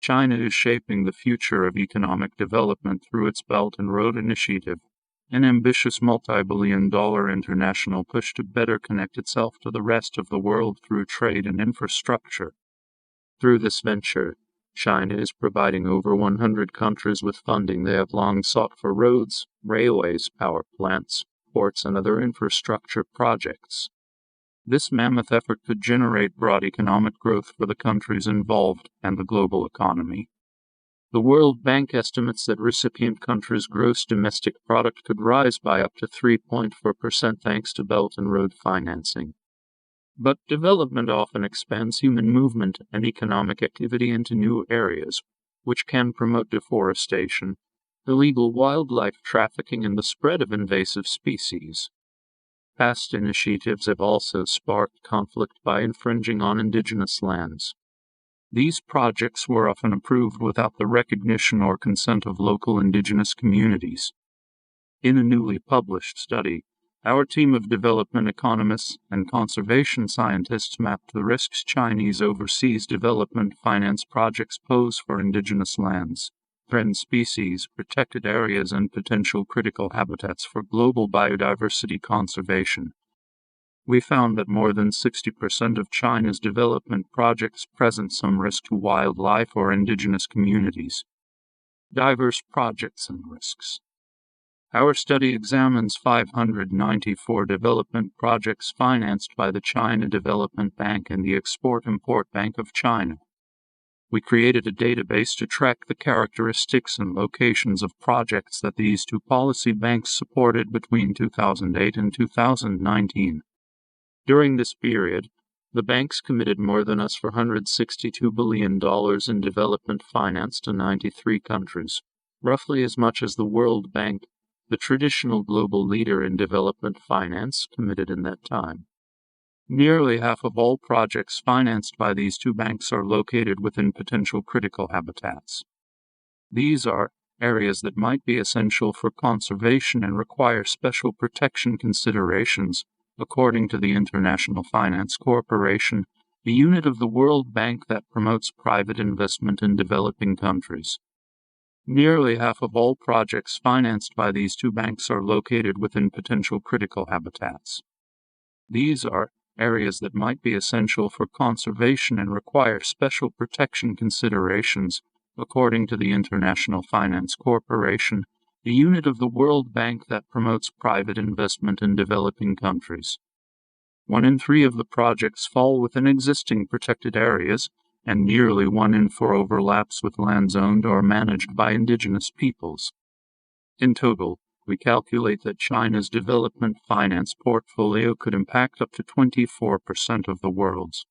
China is shaping the future of economic development through its Belt and Road Initiative, an ambitious multi-billion-dollar international push to better connect itself to the rest of the world through trade and infrastructure. Through this venture, China is providing over 100 countries with funding they have long sought for roads, railways, power plants, ports, and other infrastructure projects. This mammoth effort could generate broad economic growth for the countries involved and the global economy. The World Bank estimates that recipient countries' gross domestic product could rise by up to 3.4% thanks to Belt and Road financing. But development often expands human movement and economic activity into new areas, which can promote deforestation, illegal wildlife trafficking, and the spread of invasive species. Past initiatives have also sparked conflict by infringing on indigenous lands. These projects were often approved without the recognition or consent of local indigenous communities. In a newly published study, our team of development economists and conservation scientists mapped the risks Chinese overseas development finance projects pose for indigenous lands, threatened species, protected areas, and potential critical habitats for global biodiversity conservation. We found that more than 60% of China's development projects present some risk to wildlife or indigenous communities. Diverse projects and risks. Our study examines 594 development projects financed by the China Development Bank and the Export-Import Bank of China. We created a database to track the characteristics and locations of projects that these two policy banks supported between 2008 and 2019. During this period, the banks committed more than us $462 billion in development finance to 93 countries, roughly as much as the World Bank, the traditional global leader in development finance, committed in that time. Nearly half of all projects financed by these two banks are located within potential critical habitats. These are areas that might be essential for conservation and require special protection considerations, according to the International Finance Corporation, the unit of the World Bank that promotes private investment in developing countries. Nearly half of all projects financed by these two banks are located within potential critical habitats. These are areas that might be essential for conservation and require special protection considerations, according to the International Finance Corporation, the unit of the World Bank that promotes private investment in developing countries. 1 in 3 of the projects fall within existing protected areas, and nearly 1 in 4 overlaps with lands owned or managed by indigenous peoples. In total, we calculate that China's development finance portfolio could impact up to 24% of the world's